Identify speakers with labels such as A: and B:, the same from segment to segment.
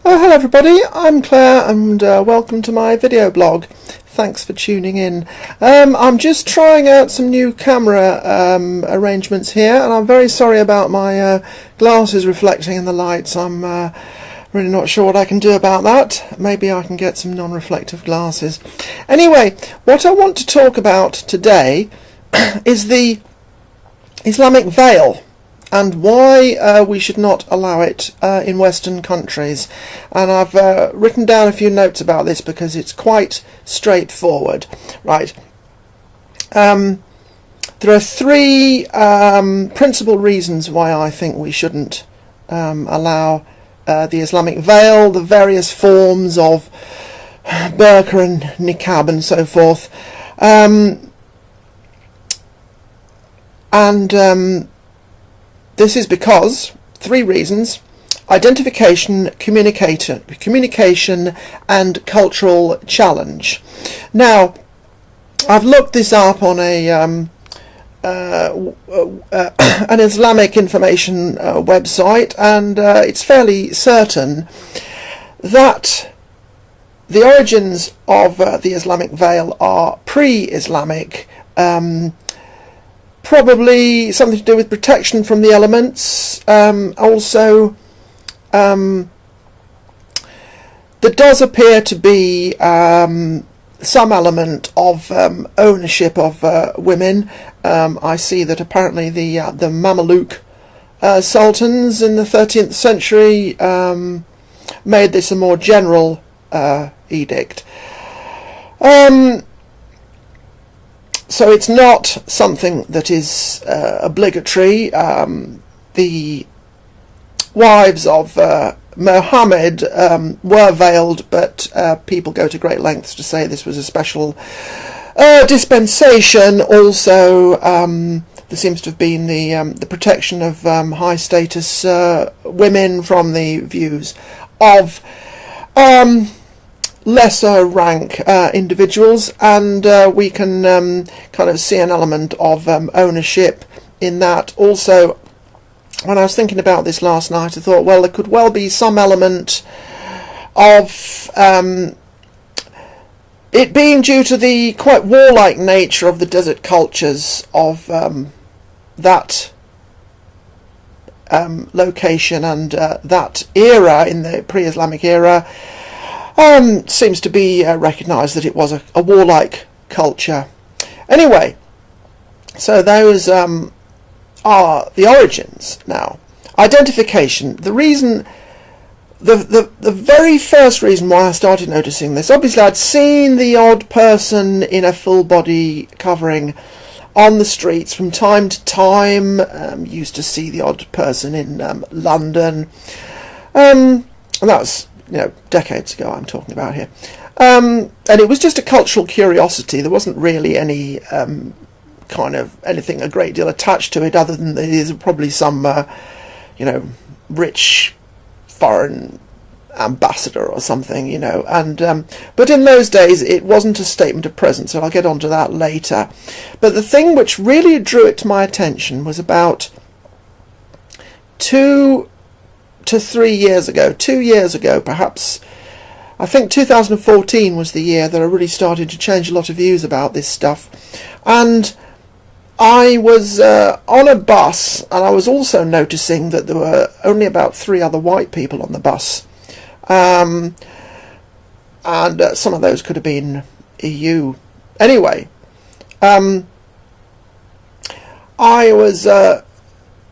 A: Oh, hello everybody, I'm Claire and welcome to my video blog. Thanks for tuning in. I'm just trying out some new camera arrangements here, and I'm very sorry about my glasses reflecting in the lights. I'm really not sure what I can do about that. Maybe I can get some non-reflective glasses. Anyway, what I want to talk about today is the Islamic veil and why we should not allow it in Western countries. And I've written down a few notes about this because it's quite straightforward. Right. There are three principal reasons why I think we shouldn't allow the Islamic veil, the various forms of burqa and niqab and so forth. This is because, three reasons: identification, communication and cultural challenge. Now, I've looked this up on an Islamic information website, and it's fairly certain that the origins of the Islamic veil are pre-Islamic, probably something to do with protection from the elements. Also, there does appear to be some element of ownership of women. I see that apparently the Mamluk sultans in the 13th century made this a more general edict. So it's not something that is obligatory. The wives of Muhammad were veiled, but people go to great lengths to say this was a special dispensation. Also, there seems to have been the protection of high status women from the views of lesser rank individuals, and we can kind of see an element of ownership in that. Also, when I was thinking about this last night, I thought, well, there could well be some element of it being due to the quite warlike nature of the desert cultures of that location and that era, in the pre-Islamic era. Seems to be recognised that it was a warlike culture. Anyway, so those are the origins. Now, identification. The reason, the very first reason why I started noticing this, obviously I'd seen the odd person in a full body covering on the streets from time to time. Used to see the odd person in London, and that was, decades ago I'm talking about here. And it was just a cultural curiosity. There wasn't really any kind of anything a great deal attached to it, other than there's probably some, rich foreign ambassador or something, and but in those days it wasn't a statement of presence, and I'll get onto that later. But the thing which really drew it to my attention was about 2 to 3 years ago, 2 years ago perhaps. I think 2014 was the year that I really started to change a lot of views about this stuff. And I was on a bus, and I was also noticing that there were only about 3 other white people on the bus, and some of those could have been EU. Anyway, I was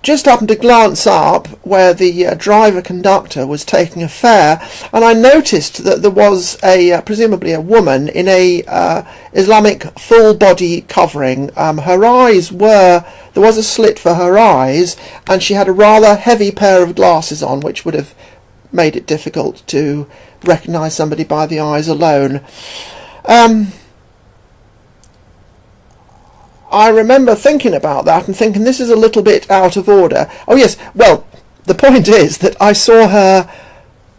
A: just happened to glance up where the driver conductor was taking a fare, and I noticed that there was presumably a woman in a Islamic full body covering. Her eyes there was a slit for her eyes, and she had a rather heavy pair of glasses on, which would have made it difficult to recognise somebody by the eyes alone. I remember thinking about that and thinking, this is a little bit out of order. Oh yes, well, the point is that I saw her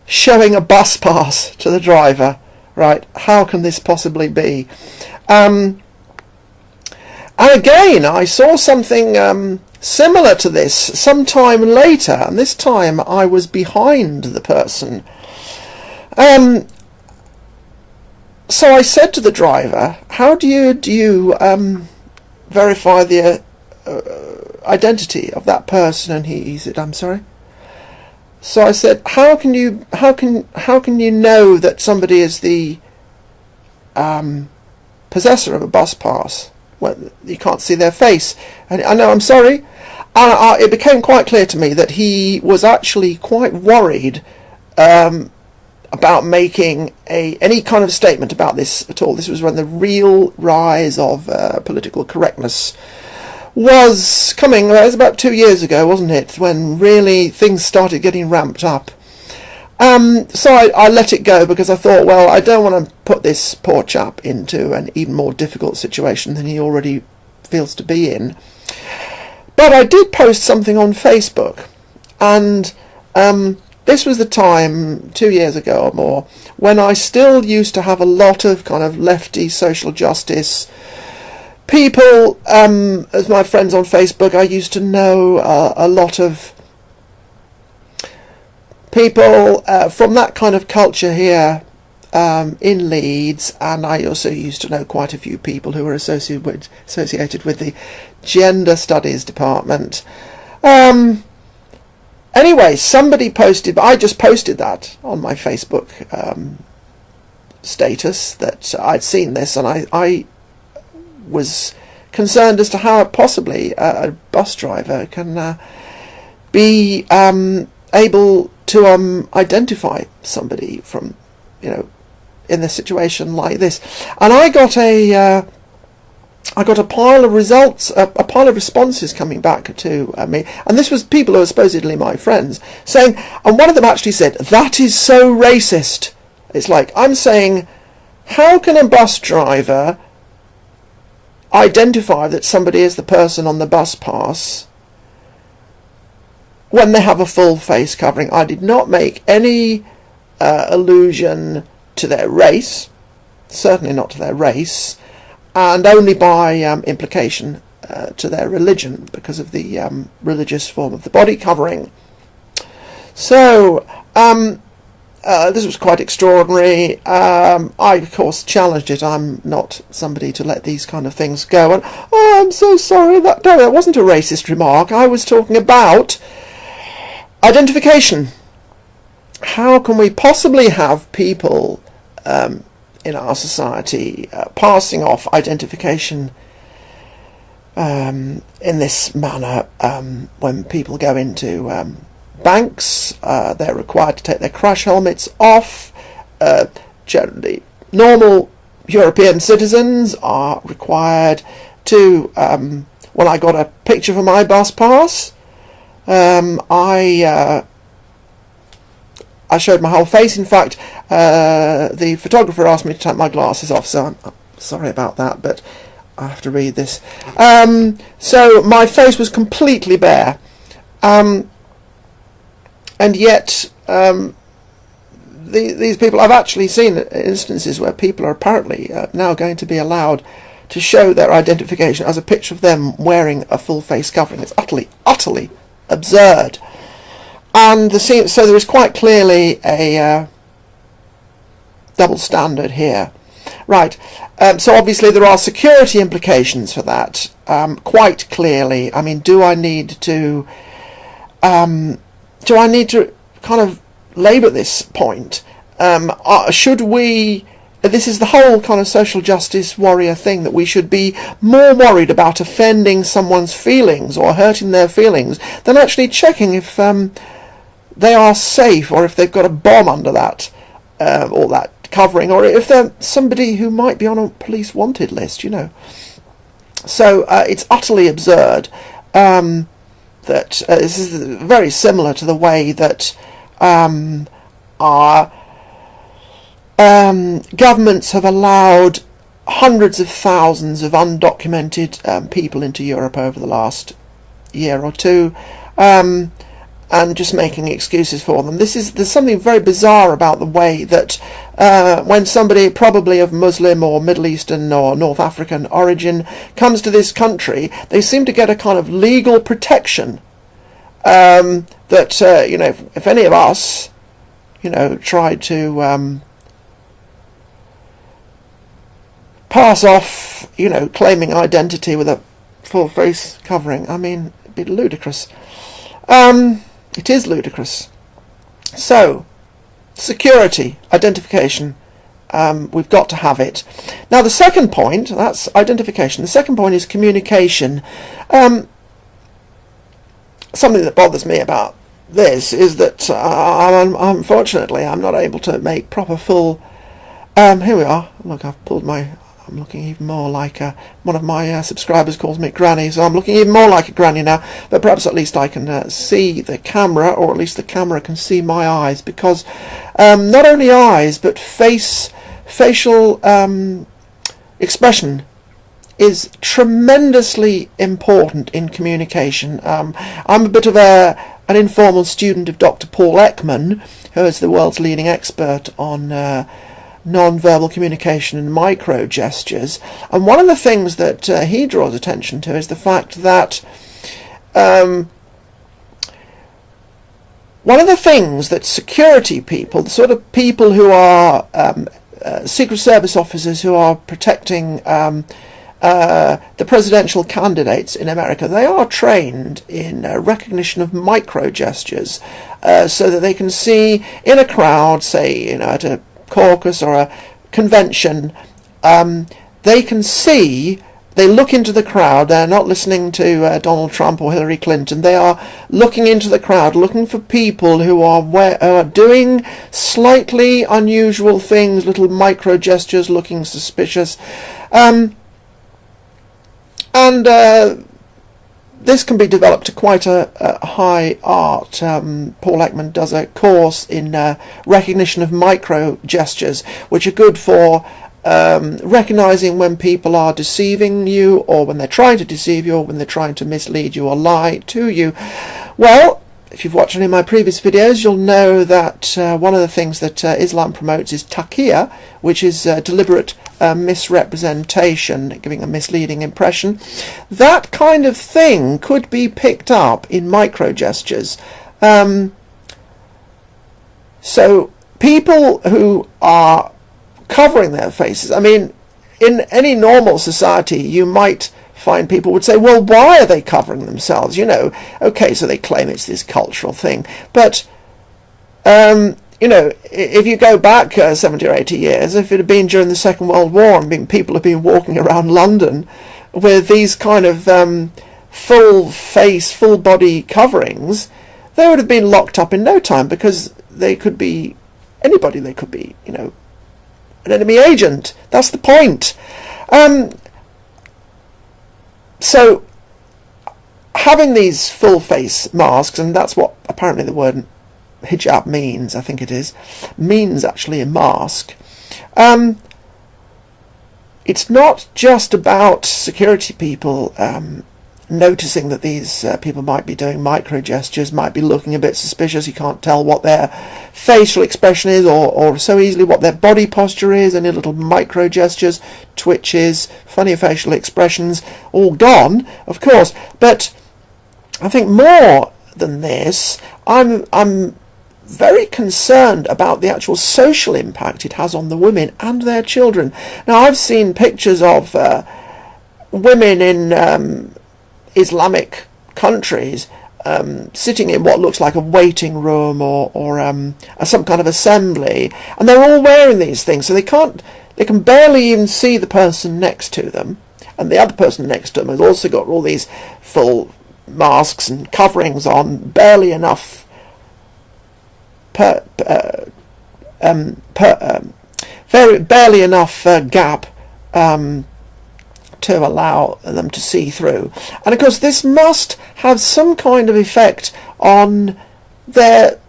A: showing a bus pass to the driver. Right, how can this possibly be? And again, I saw something similar to this sometime later, and this time I was behind the person. So I said to the driver, how do you verify the identity of that person? And he said, I'm sorry. So I said, how can you know that somebody is the possessor of a bus pass when you can't see their face? And I know, I'm sorry. It became quite clear to me that he was actually quite worried about making any kind of statement about this at all. This was when the real rise of political correctness was coming. It was about 2 years ago, wasn't it, when really things started getting ramped up. So I let it go, because I thought, well, I don't want to put this poor chap into an even more difficult situation than he already feels to be in. But I did post something on Facebook, and this was the time, 2 years ago or more, when I still used to have a lot of kind of lefty social justice people as my friends on Facebook. I used to know a lot of people from that kind of culture here in Leeds, and I also used to know quite a few people who were associated with the gender studies department. Anyway, somebody posted, I just posted that on my Facebook status, that I'd seen this, and I was concerned as to how possibly a bus driver can be able to identify somebody from, in a situation like this. And I got a pile of results, a pile of responses coming back to me, and this was people who are supposedly my friends, saying, and one of them actually said, "That is so racist." It's like, I'm saying, how can a bus driver identify that somebody is the person on the bus pass when they have a full face covering? I did not make any allusion to their race, certainly not to their race, and only by implication to their religion, because of the religious form of the body covering. So this was quite extraordinary. I, of course, challenged it. I'm not somebody to let these kind of things go. And, oh, I'm so sorry, that wasn't a racist remark. I was talking about identification. How can we possibly have people in our society passing off identification in this manner when people go into banks? They're required to take their crash helmets off. Generally, normal European citizens are required to, when I got a picture for my bus pass, I showed my whole face. In fact, the photographer asked me to take my glasses off, so I'm sorry about that, but I have to read this. So my face was completely bare, and yet these people, I've actually seen instances where people are apparently now going to be allowed to show their identification as a picture of them wearing a full face covering. It's utterly absurd. And so there is quite clearly a double standard here. Right, so obviously there are security implications for that, quite clearly. I mean, do I need to kind of labour this point? Should we, this is the whole kind of social justice warrior thing, that we should be more worried about offending someone's feelings or hurting their feelings than actually checking if they are safe, or if they've got a bomb under that or that covering, or if they're somebody who might be on a police wanted list, So it's utterly absurd that this is very similar to the way that our governments have allowed hundreds of thousands of undocumented people into Europe over the last year or two, and just making excuses for them. There's something very bizarre about the way that when somebody probably of Muslim or Middle Eastern or North African origin comes to this country, they seem to get a kind of legal protection that if any of us you know, tried to pass off, you know, claiming identity with a full face covering. I mean, it'd be ludicrous. It is ludicrous. So, security, identification. We've got to have it. Now the second point, that's identification. The second point is communication. Something that bothers me about this is that unfortunately I'm not able to make proper full... here we are. Look, I've pulled my... I'm looking even more like one of my subscribers calls me Granny, so I'm looking even more like a granny now. But perhaps at least I can see the camera, or at least the camera can see my eyes, because not only eyes but facial expression is tremendously important in communication. I'm a bit of an informal student of Dr. Paul Ekman, who is the world's leading expert on non-verbal communication and micro gestures, and one of the things that he draws attention to is the fact that one of the things that security people, the sort of people who are Secret Service officers who are protecting the presidential candidates in America, they are trained in recognition of micro gestures, so that they can see in a crowd, say, you know, at a caucus or a convention, they can see, they look into the crowd, they're not listening to Donald Trump or Hillary Clinton, they are looking into the crowd, looking for people who are doing slightly unusual things, little micro gestures, looking suspicious, and this can be developed to quite a high art. Paul Ekman does a course in recognition of micro gestures, which are good for recognizing when people are deceiving you, or when they're trying to deceive you, or when they're trying to mislead you or lie to you. Well, if you've watched any of my previous videos, you'll know that one of the things that Islam promotes is taqiyya, which is deliberate misrepresentation, giving a misleading impression. That kind of thing could be picked up in micro gestures. So people who are covering their faces, I mean, in any normal society you might find people would say, well, why are they covering themselves? You know, okay, so they claim it's this cultural thing, but you know, if you go back 70 or 80 years, if it had been during the Second World War and people had been walking around London with these kind of full face, full body coverings, they would have been locked up in no time, because they could be anybody. They could be, you know, an enemy agent. That's the point. So having these full face masks, and that's what apparently the word hijab means, I think it is, means actually a mask. It's not just about security people noticing that these people might be doing micro gestures, might be looking a bit suspicious. You can't tell what their facial expression is, or so easily what their body posture is. Any little micro gestures, twitches, funny facial expressions, all gone, of course. But I think more than this, I'm very concerned about the actual social impact it has on the women and their children. Now, I've seen pictures of women in Islamic countries sitting in what looks like a waiting room or some kind of assembly, and they're all wearing these things, so they can barely even see the person next to them, and the other person next to them has also got all these full masks and coverings on, barely enough barely enough gap to allow them to see through. And of course this must have some kind of effect on their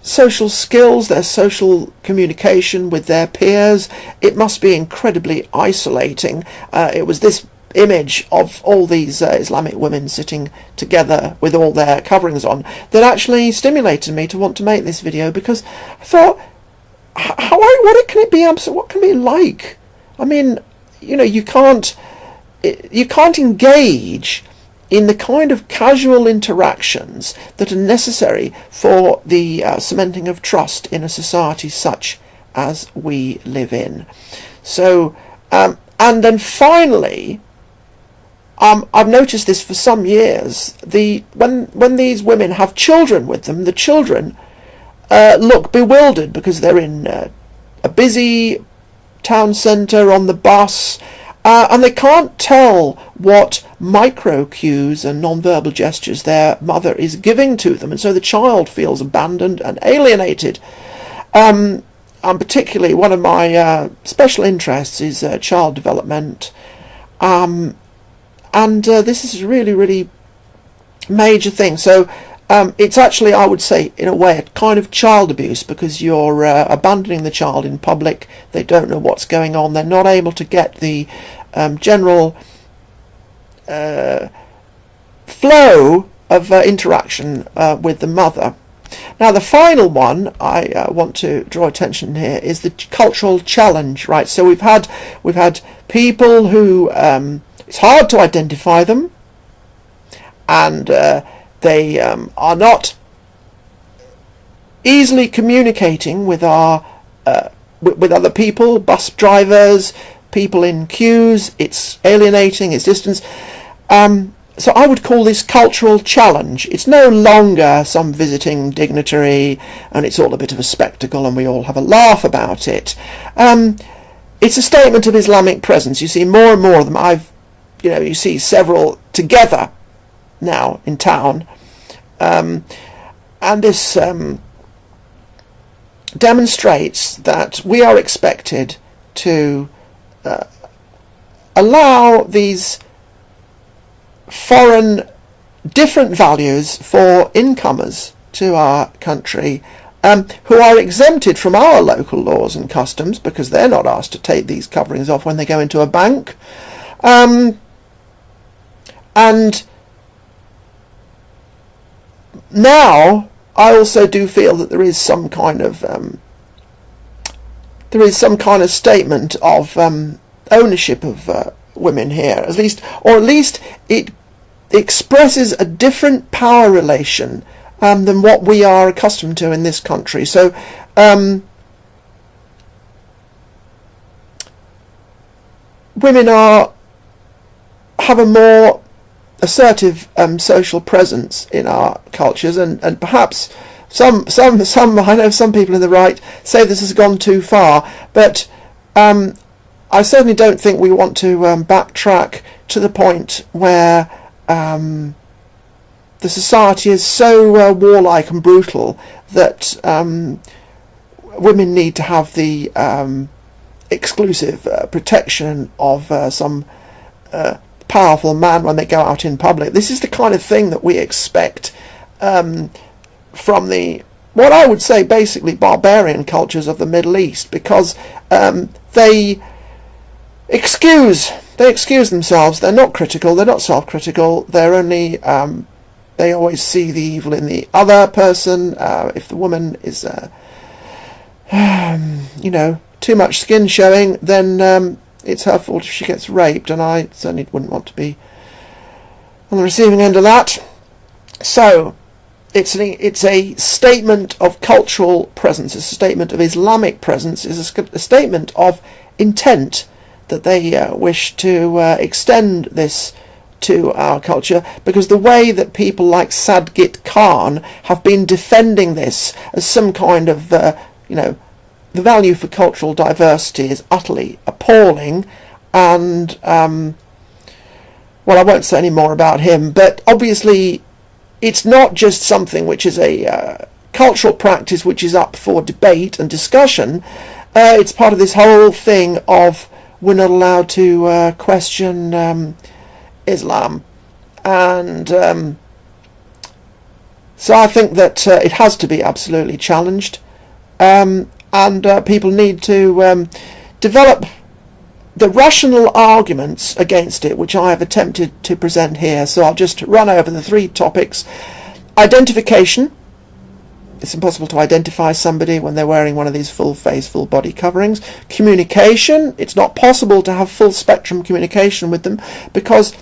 A: social skills, their social communication with their peers. It must be incredibly isolating. It was this image of all these Islamic women sitting together with all their coverings on that actually stimulated me to want to make this video, because I thought, what can it be like? I mean, you know, you can't engage in the kind of casual interactions that are necessary for the cementing of trust in a society such as we live in. So, and then finally, I've noticed this for some years. When these women have children with them, the children look bewildered because they're in a busy town centre on the bus, and they can't tell what micro cues and non-verbal gestures their mother is giving to them, and so the child feels abandoned and alienated. And particularly one of my special interests is child development, and this is a really major thing. So it's actually, I would say, in a way, a kind of child abuse, because you're abandoning the child in public. They don't know what's going on. They're not able to get the general flow of interaction with the mother. Now, the final one I want to draw attention here is the cultural challenge. Right. So we've had people who it's hard to identify them, and they are not easily communicating with with other people, bus drivers, people in queues. It's alienating, it's distance. So I would call this cultural challenge. It's no longer some visiting dignitary and it's all a bit of a spectacle and we all have a laugh about it. It's a statement of Islamic presence. You see more and more of them. You see several together now in town, and this demonstrates that we are expected to allow these foreign different values for incomers to our country, who are exempted from our local laws and customs because they're not asked to take these coverings off when they go into a bank. And now I also do feel that there is some kind of statement of ownership of women here, at least it expresses a different power relation than what we are accustomed to in this country. So women have a more assertive social presence in our cultures, and perhaps some I know some people in the right say this has gone too far, but I certainly don't think we want to backtrack to the point where the society is so warlike and brutal that women need to have the exclusive protection of some powerful man when they go out in public. This is the kind of thing that we expect from the, what I would say, basically barbarian cultures of the Middle East, because they excuse themselves. They're not critical, they're not self-critical, they're only they always see the evil in the other person. If the woman is too much skin showing, then it's her fault if she gets raped, and I certainly wouldn't want to be on the receiving end of that. So it's a statement of cultural presence, it's a statement of Islamic presence, it's a statement of intent that they wish to extend this to our culture, because the way that people like Sadgit Khan have been defending this as some kind of the value for cultural diversity is utterly appalling. And well, I won't say any more about him, but obviously it's not just something which is a cultural practice which is up for debate and discussion. It's part of this whole thing of we're not allowed to question Islam, and so I think that it has to be absolutely challenged, and people need to develop the rational arguments against it, which I have attempted to present here. So I'll just run over the three topics. Identification. It's impossible to identify somebody when they're wearing one of these full face, full body coverings. Communication. It's not possible to have full spectrum communication with them, because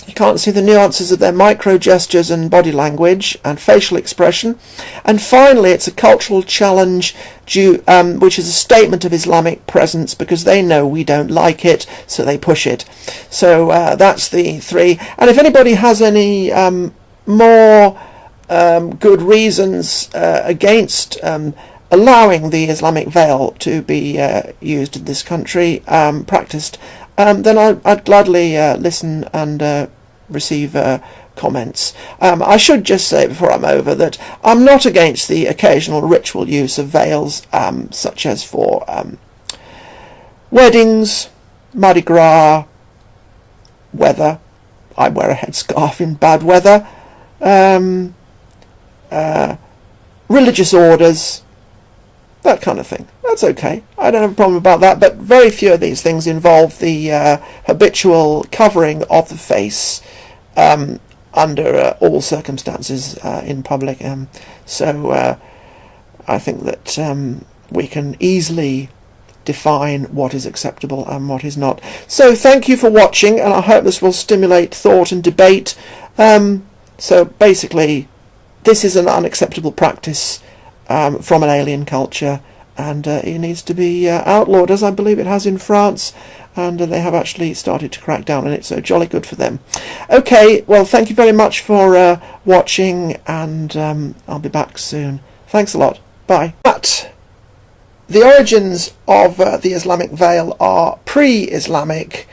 A: You can't see the nuances of their micro gestures and body language and facial expression. And finally, it's a cultural challenge which is a statement of Islamic presence, because they know we don't like it, so they push it. So that's the three. And if anybody has any more good reasons against allowing the Islamic veil to be used in this country, practiced, then I'd gladly listen and receive comments. I should just say before I'm over that I'm not against the occasional ritual use of veils, such as for weddings, Mardi Gras, weather. I wear a headscarf in bad weather. Religious orders, that kind of thing. That's okay. I don't have a problem about that, but very few of these things involve the habitual covering of the face under all circumstances in public. So I think that we can easily define what is acceptable and what is not. So thank you for watching, and I hope this will stimulate thought and debate. So basically, this is an unacceptable practice from an alien culture, and it needs to be outlawed, as I believe it has in France, and they have actually started to crack down on it, so jolly good for them. Okay, well, thank you very much for watching, and I'll be back soon. Thanks a lot. Bye. But the origins of the Islamic veil are pre-Islamic,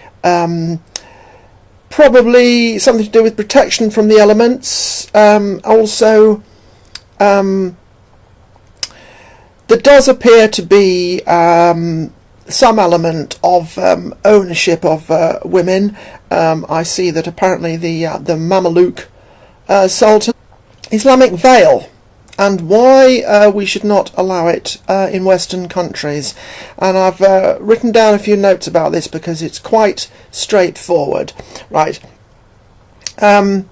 A: probably something to do with protection from the elements. Also, there does appear to be some element of ownership of women. I see that apparently the Mameluke Sultan. Islamic veil, and why we should not allow it in Western countries. And I've written down a few notes about this because it's quite straightforward. Right. There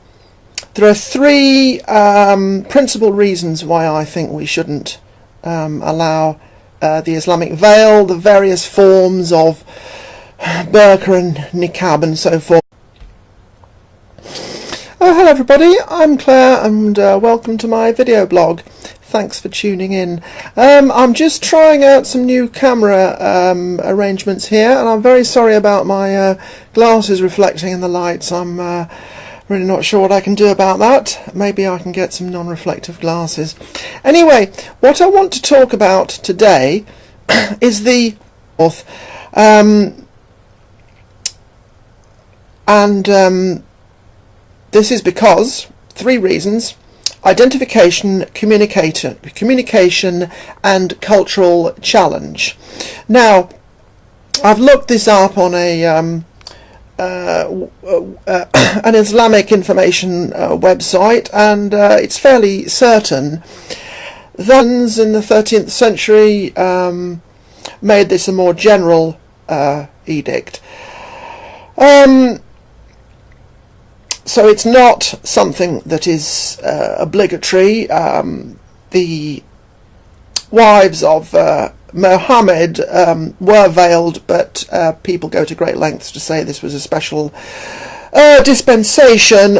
A: are three principal reasons why I think we shouldn't allow the Islamic veil, the various forms of burqa and niqab and so forth. Oh, hello everybody, I'm Claire, and welcome to my video blog. Thanks for tuning in. I'm just trying out some new camera arrangements here, and I'm very sorry about my glasses reflecting in the lights. I'm really not sure what I can do about that. Maybe I can get some non-reflective glasses. Anyway, what I want to talk about today is the this is because three reasons: identification, communication, and cultural challenge. Now, I've looked this up on a an Islamic information website, and it's fairly certain that in the 13th century made this a more general edict. So it's not something that is obligatory. The wives of Mohammed were veiled, but people go to great lengths to say this was a special dispensation